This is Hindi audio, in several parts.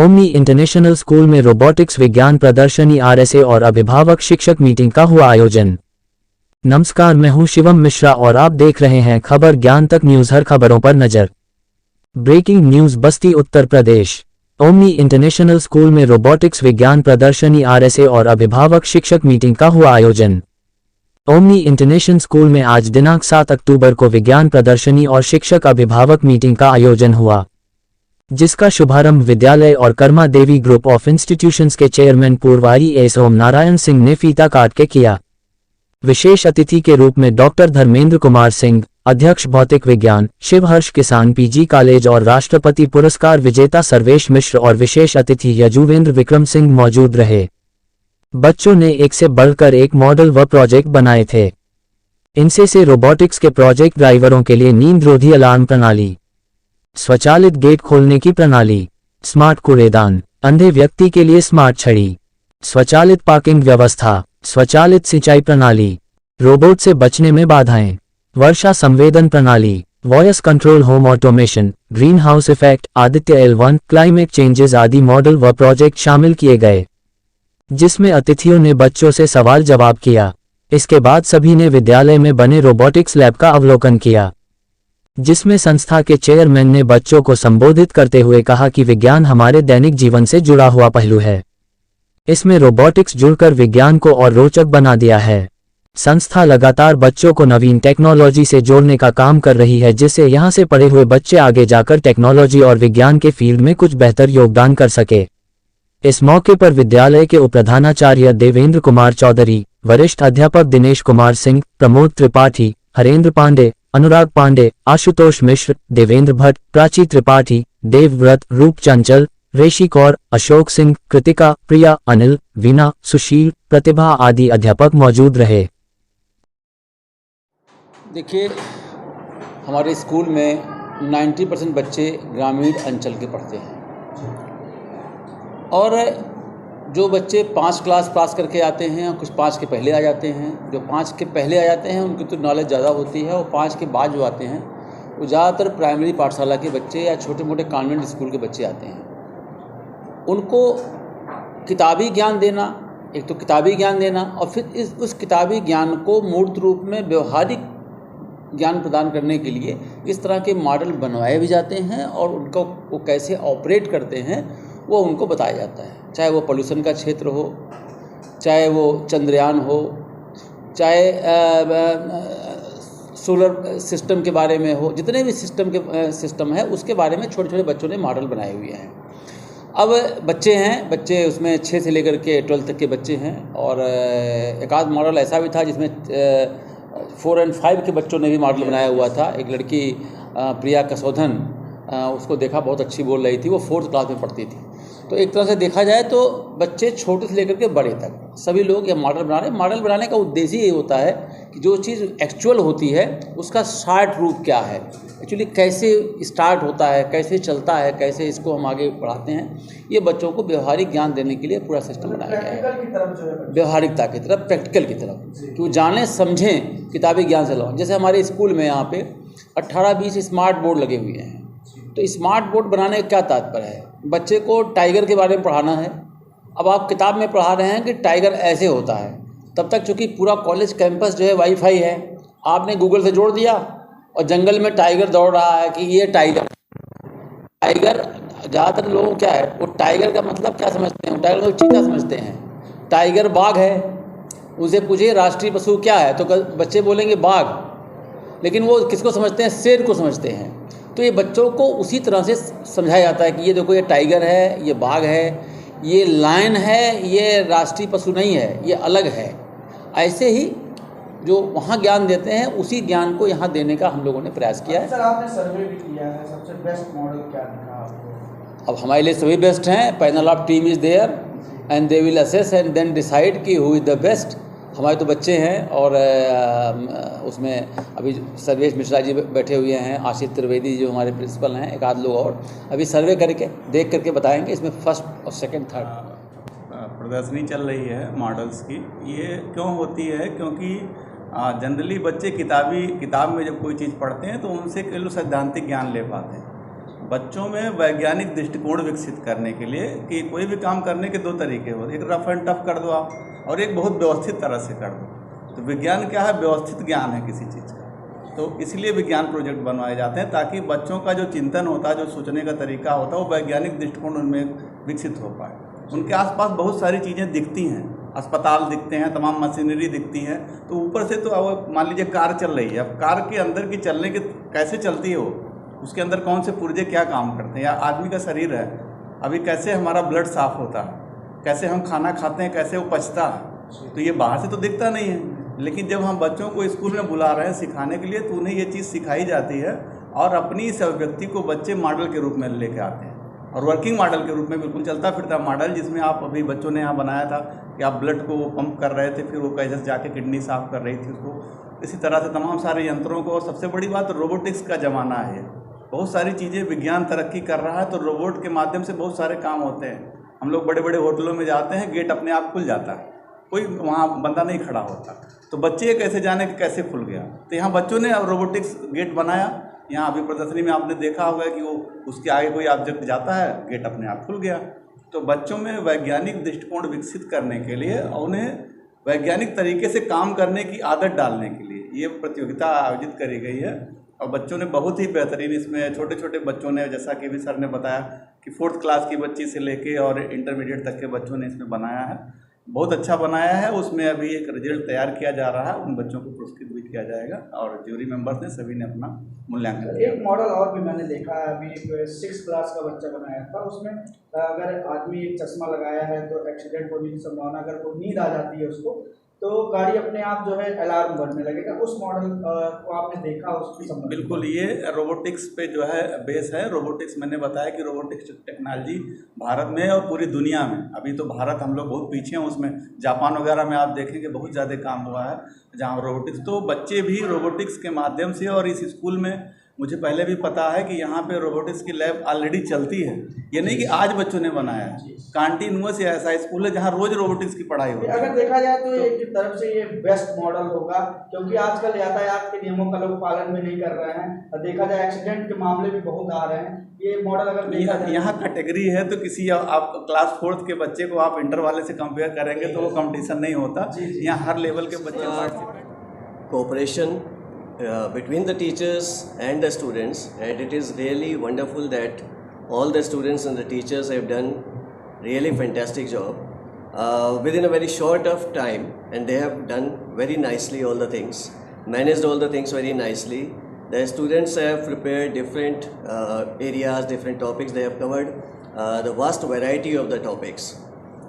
ओमनी इंटरनेशनल स्कूल में रोबोटिक्स विज्ञान प्रदर्शनी आरएसए और अभिभावक शिक्षक मीटिंग का हुआ आयोजन। नमस्कार, मैं हूं शिवम मिश्रा और आप देख रहे हैं खबर ज्ञान तक न्यूज। हर खबरों पर नजर। ब्रेकिंग न्यूज बस्ती Uttar Pradesh. Omni international school में रोबोटिक्स विज्ञान प्रदर्शनी आरएसए और अभिभावक शिक्षक मीटिंग का हुआ आयोजन। ओमनी इंटरनेशनल स्कूल में आज दिनांक 7 अक्टूबर को विज्ञान प्रदर्शनी और शिक्षक अभिभावक मीटिंग का आयोजन हुआ, जिसका शुभारंभ विद्यालय और कर्मा देवी ग्रुप ऑफ इंस्टीट्यूशंस के चेयरमैन पूर्वारी एस ओम नारायण सिंह ने फीता काट के किया। विशेष अतिथि के रूप में डॉक्टर धर्मेंद्र कुमार सिंह, अध्यक्ष भौतिक विज्ञान, शिवहर्ष किसान पीजी कॉलेज और राष्ट्रपति पुरस्कार विजेता सर्वेश मिश्र और विशेष अतिथि यजुवेंद्र विक्रम सिंह मौजूद रहे। बच्चों ने एक से बढ़कर एक मॉडल व प्रोजेक्ट बनाए थे। इनसे से रोबोटिक्स के प्रोजेक्ट ड्राइवरों के लिए नींद रोधी अलार्म प्रणाली, स्वचालित गेट खोलने की प्रणाली, स्मार्ट कूड़ेदान, अंधे व्यक्ति के लिए स्मार्ट छड़ी, स्वचालित पार्किंग व्यवस्था, स्वचालित सिंचाई प्रणाली, रोबोट से बचने में बाधाएं, वर्षा संवेदन प्रणाली, voice control home automation, green house effect, Aditya L1, climate changes आदि मॉडल व प्रोजेक्ट शामिल किए गए, जिसमें अतिथियों ने बच्चों से सवाल जवाब किया। इसके बाद सभी ने विद्यालय में बने रोबोटिक्स लैब का अवलोकन किया, जिसमें संस्था के चेयरमैन ने बच्चों को संबोधित करते हुए कहा कि विज्ञान हमारे दैनिक जीवन से जुड़ा हुआ पहलू है। इसमें रोबोटिक्स जुड़कर विज्ञान को और रोचक बना दिया है। संस्था लगातार बच्चों को नवीन टेक्नोलॉजी से जोड़ने का काम कर रही है, जिससे यहां से पढ़े हुए बच्चे आगे जाकर टेक्नोलॉजी और विज्ञान के फील्ड में कुछ बेहतर योगदान कर सके। इस मौके पर विद्यालय के उपप्रधानाचार्य देवेंद्र कुमार चौधरी, वरिष्ठ अध्यापक दिनेश कुमार सिंह, प्रमोद त्रिपाठी, हरेंद्र पांडे, अनुराग पांडे, आशुतोष मिश्र, देवेंद्र भट्ट, प्राची त्रिपाठी, देवव्रत, रूप चंचल, रेशी कौर, अशोक सिंह, कृतिका, प्रिया, अनिल, वीना, सुशील, प्रतिभा आदि अध्यापक मौजूद रहे। देखिए, हमारे स्कूल में 90% बच्चे ग्रामीण अंचल के पढ़ते हैं और जो बच्चे 5 क्लास पास करके आते हैं, कुछ 5 के पहले आ जाते हैं। जो 5 के पहले आ जाते हैं उनकी तो नॉलेज ज़्यादा होती है, और 5 के बाद जो आते हैं वो ज़्यादातर प्राइमरी पाठशाला के बच्चे या छोटे मोटे कॉन्वेंट स्कूल के बच्चे आते हैं। उनको किताबी ज्ञान देना, एक तो किताबी ज्ञान देना, और फिर उस किताबी ज्ञान को मूर्त रूप में व्यवहारिक ज्ञान प्रदान करने के लिए इस तरह के मॉडल बनवाए भी जाते हैं, और उनको वो कैसे ऑपरेट करते हैं वो उनको बताया जाता है। चाहे वो पोल्यूशन का क्षेत्र हो, चाहे वो चंद्रयान हो, चाहे सोलर सिस्टम के बारे में हो, जितने भी सिस्टम है उसके बारे में छोटे छोटे बच्चों ने मॉडल बनाए हुए हैं। अब बच्चे उसमें 6 से लेकर के 12 तक के बच्चे हैं, और एक आध मॉडल ऐसा भी था जिसमें 4 और 5 के बच्चों ने भी मॉडल बनाया हुआ था। एक लड़की प्रिया कसौधन, उसको देखा बहुत अच्छी बोल रही थी, वो 4th क्लास में पढ़ती थी। तो एक तरह से देखा जाए तो बच्चे छोटे से लेकर के बड़े तक सभी लोग ये मॉडल बना रहे हैं। मॉडल बनाने का उद्देश्य ये होता है कि जो चीज़ एक्चुअल होती है उसका शॉर्ट रूप क्या है, एक्चुअली कैसे स्टार्ट होता है, कैसे चलता है, कैसे इसको हम आगे बढ़ाते हैं। ये बच्चों को व्यवहारिक ज्ञान देने के लिए पूरा सिस्टम बनाया गया है, व्यवहारिकता की तरफ, प्रैक्टिकल की तरफ, कि वो जाने समझें, किताबी ज्ञान से लाओ। जैसे हमारे स्कूल में यहाँ पे 18-20 स्मार्ट बोर्ड लगे हुए हैं। तो स्मार्ट बोर्ड बनाने का क्या तात्पर्य है? बच्चे को टाइगर के बारे में पढ़ाना है। अब आप किताब में पढ़ा रहे हैं कि टाइगर ऐसे होता है, तब तक चूँकि पूरा कॉलेज कैंपस जो है वाईफाई है, आपने गूगल से जोड़ दिया और जंगल में टाइगर दौड़ रहा है कि ये टाइगर। ज़्यादातर लोग क्या है, वो टाइगर का मतलब क्या समझते हैं? टाइगर को चीता समझते हैं। टाइगर बाघ है, उनसे पूछिए राष्ट्रीय पशु क्या है, तो बच्चे बोलेंगे बाघ, लेकिन वो किसको समझते हैं? शेर को समझते हैं। तो ये बच्चों को उसी तरह से समझाया जाता है कि ये देखो, ये टाइगर है, ये बाघ है, ये लायन है, ये राष्ट्रीय पशु नहीं है, ये अलग है। ऐसे ही जो वहाँ ज्ञान देते हैं उसी ज्ञान को यहाँ देने का हम लोगों ने प्रयास किया है। सर, आपने सर्वे भी किया है, सबसे बेस्ट मॉडल क्या दिखा आपको? अब हमारे लिए सभी बेस्ट हैं। Panel of team is there and they will assess and then decide कि हु इज़ द बेस्ट। हमारे तो बच्चे हैं, और उसमें अभी सर्वेश मिश्रा जी बैठे हुए हैं, आशीष त्रिवेदी जो हमारे प्रिंसिपल हैं, एक आध लोग और अभी सर्वे करके देख करके बताएंगे इसमें 1st और 2nd 3rd प्रदर्शनी चल रही है मॉडल्स की। ये क्यों होती है? क्योंकि जनरली बच्चे किताब में जब कोई चीज़ पढ़ते हैं तो उनसे केवल सैद्धांतिक ज्ञान ले पाते हैं, बच्चों में वैज्ञानिक दृष्टिकोण विकसित करने के लिए कि कोई भी काम करने के दो तरीके हो, एक रफ एंड टफ कर दो आप और एक बहुत व्यवस्थित तरह से कर दो। तो विज्ञान क्या है? व्यवस्थित ज्ञान है किसी चीज़ का। तो इसलिए विज्ञान प्रोजेक्ट बनवाए जाते हैं ताकि बच्चों का जो चिंतन होता है, जो सोचने का तरीका होता है, वो वैज्ञानिक दृष्टिकोण उनमें विकसित हो पाए। उनके आसपास बहुत सारी चीज़ें दिखती हैं, अस्पताल दिखते हैं, तमाम मशीनरी दिखती हैं, तो ऊपर से तो अब मान लीजिए कार चल रही है, अब कार के अंदर की चलने की कैसे चलती है वो, उसके अंदर कौन से पुर्जे क्या काम करते हैं, या आदमी का शरीर है अभी कैसे हमारा ब्लड साफ होता है, कैसे हम खाना खाते हैं, कैसे वो पचता है, तो ये बाहर से तो दिखता नहीं है। लेकिन जब हम बच्चों को स्कूल में बुला रहे हैं सिखाने के लिए, तो उन्हें ये चीज़ सिखाई जाती है और अपनी इस अभिव्यक्ति को बच्चे मॉडल के रूप में लेके आते हैं, और वर्किंग मॉडल के रूप में, बिल्कुल चलता फिरता मॉडल, जिसमें आप अभी बच्चों ने यहाँ बनाया था कि आप ब्लड को वो पंप कर रहे थे, फिर वो कैसे जाके किडनी साफ कर रही थी उसको, इसी तरह से तमाम सारे यंत्रों को। और सबसे बड़ी बात रोबोटिक्स का ज़माना है, बहुत सारी चीज़ें विज्ञान तरक्की कर रहा है, तो रोबोट के माध्यम से बहुत सारे काम होते हैं। हम लोग बड़े बड़े होटलों में जाते हैं, गेट अपने आप खुल जाता है, कोई वहाँ बंदा नहीं खड़ा होता, तो बच्चे कैसे जाने कि कैसे खुल गया। तो यहाँ बच्चों ने अब रोबोटिक्स गेट बनाया। यहाँ अभी प्रदर्शनी में आपने देखा होगा कि वो उसके आगे कोई ऑब्जेक्ट जाता है, गेट अपने आप खुल गया। तो बच्चों में वैज्ञानिक दृष्टिकोण विकसित करने के लिए, उन्हें वैज्ञानिक तरीके से काम करने की आदत डालने के लिए ये प्रतियोगिता आयोजित करी गई है। और बच्चों ने बहुत ही बेहतरीन, इसमें छोटे छोटे बच्चों ने, जैसा कि भी सर ने बताया कि 4th क्लास की बच्ची से लेके और इंटरमीडिएट तक के बच्चों ने इसमें बनाया है, बहुत अच्छा बनाया है। उसमें अभी एक रिजल्ट तैयार किया जा रहा है, उन बच्चों को पुरस्कृत भी किया जाएगा और ज्यूरी मेंबर्स ने सभी ने अपना मूल्यांकन किया। एक मॉडल और भी मैंने देखा है, अभी 6th क्लास का बच्चा बनाया था, उसमें अगर आदमी एक चश्मा लगाया है तो एक्सीडेंट होने की संभावना, अगर कोई नींद आ जाती है उसको, तो गाड़ी अपने आप जो है अलार्म बजने लगेगा। उस मॉडल को आपने देखा उसकी संबंध? बिल्कुल, ये रोबोटिक्स पे जो है बेस है। रोबोटिक्स, मैंने बताया कि रोबोटिक्स टेक्नोलॉजी भारत में और पूरी दुनिया में, अभी तो भारत हम लोग बहुत पीछे हैं उसमें, जापान वगैरह में आप देखेंगे बहुत ज़्यादा काम हुआ है जहाँ रोबोटिक्स, तो बच्चे भी रोबोटिक्स के माध्यम से, और इस स्कूल में मुझे पहले भी पता है कि यहाँ पे रोबोटिक्स की लैब ऑलरेडी चलती है। ये नहीं कि आज बच्चों ने बनाया है, कंटिन्यूअस ऐसा स्कूल है जहाँ रोज रोबोटिक्स की पढ़ाई होती है। अगर देखा जाए तो एक तरफ से ये बेस्ट मॉडल होगा, क्योंकि आजकल यातायात के नियमों का लोग पालन भी नहीं कर रहे हैं, और देखा जाए एक्सीडेंट के मामले भी बहुत आ रहे हैं। ये मॉडल अगर देखा जाए, यहाँ कैटेगरी है, तो किसी आप क्लास 4th के बच्चे को आप इंटर वाले से कंपेयर करेंगे तो वो कंपटीशन नहीं होता। यहाँ हर लेवल के बच्चे participate. Cooperation between the teachers and the students, and it is really wonderful that all the students and the teachers have done really fantastic job within a very short of time, and they have done very nicely all the things, managed all the things very nicely. The students have prepared different areas, different topics. They have covered the vast variety of the topics,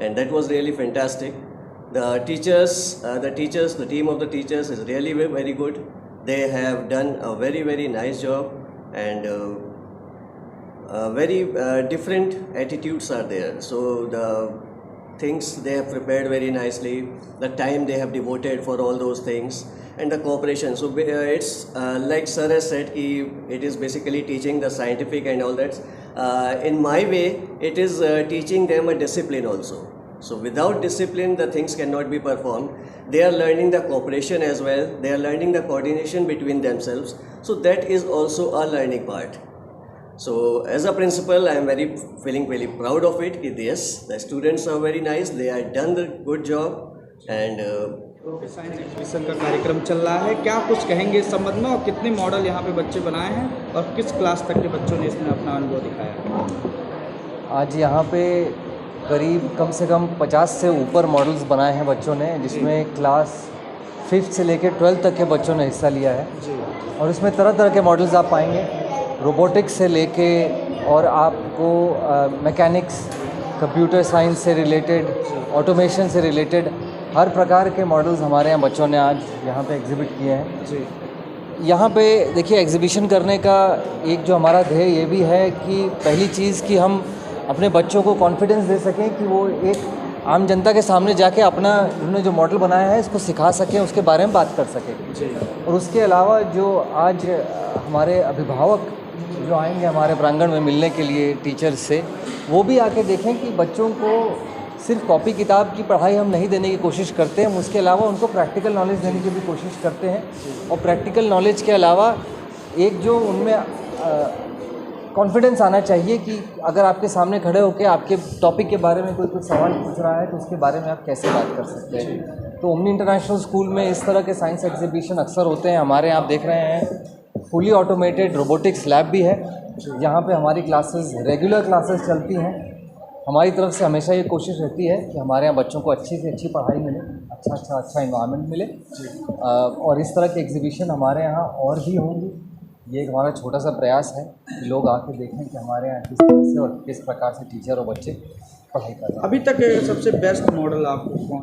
and that was really fantastic. The teachers, the team of the teachers is really very good. They have done a very, very nice job, and very different attitudes are there. So the things they have prepared very nicely, the time they have devoted for all those things, and the cooperation. So it's like sir has said, it is basically teaching the scientific and all that. In my way, it is teaching them a discipline also. So without discipline, the things cannot be performed. They are learning the cooperation as well. They are learning the coordination between themselves. So that is also a learning part. So as a principal, I am feeling very proud of it. Yes, the students are very nice. They have done the good job, and science exhibition का कार्यक्रम चल रहा है, क्या कुछ कहेंगे इस संबंध में, और कितने मॉडल यहाँ पे बच्चे बनाए हैं, और किस क्लास तक के बच्चों ने इसमें अपना अनुभव दिखाया? आज यहाँ पे करीब कम से कम 50 से ऊपर मॉडल्स बनाए हैं बच्चों ने, जिसमें क्लास 5th से लेकर 12th तक के बच्चों ने हिस्सा लिया है। और इसमें तरह तरह के मॉडल्स आप पाएंगे, रोबोटिक्स से लेके और आपको मैकेनिक्स, कंप्यूटर साइंस से रिलेटेड, ऑटोमेशन से रिलेटेड हर प्रकार के मॉडल्स हमारे यहाँ बच्चों ने आज यहाँ पे एग्जिबिट किए हैं। यहाँ पे देखिए, एग्जीबिशन करने का एक जो हमारा ध्येय ये भी है कि पहली चीज़ कि हम अपने बच्चों को कॉन्फिडेंस दे सकें कि वो एक आम जनता के सामने जाके अपना उन्होंने जो मॉडल बनाया है इसको सिखा सकें, उसके बारे में बात कर सकें। और उसके अलावा जो आज हमारे अभिभावक जो आएंगे हमारे प्रांगण में मिलने के लिए टीचर्स से, वो भी आके देखें कि बच्चों को सिर्फ कॉपी किताब की पढ़ाई हम नहीं देने की कोशिश करते हैं, हम उसके अलावा उनको प्रैक्टिकल नॉलेज देने की भी कोशिश करते हैं। और प्रैक्टिकल नॉलेज के अलावा एक जो उनमें कॉन्फिडेंस आना चाहिए कि अगर आपके सामने खड़े होकर आपके टॉपिक के बारे में कोई कुछ सवाल पूछ रहा है तो उसके बारे में आप कैसे बात कर सकते हैं। तो ओमनी इंटरनेशनल स्कूल में इस तरह के साइंस एग्जीबिशन अक्सर होते हैं। हमारे यहाँ आप देख रहे हैं फुली ऑटोमेटेड रोबोटिक्स लैब भी है, जहाँ पे हमारी क्लासेस रेगुलर क्लासेस चलती हैं। हमारी तरफ से हमेशा ये कोशिश रहती है कि हमारे यहाँ बच्चों को अच्छी से अच्छी पढ़ाई मिले, अच्छा इन्वायरमेंट मिले, और इस तरह के एग्जीबिशन हमारे यहाँ और भी होंगे। ये एक हमारा छोटा सा प्रयास है कि लोग आके देखें कि हमारे यहाँ किस तरह से और किस प्रकार से टीचर और बच्चे पढ़ाई कर रहे हैं। अभी तक सबसे बेस्ट मॉडल आपको कौन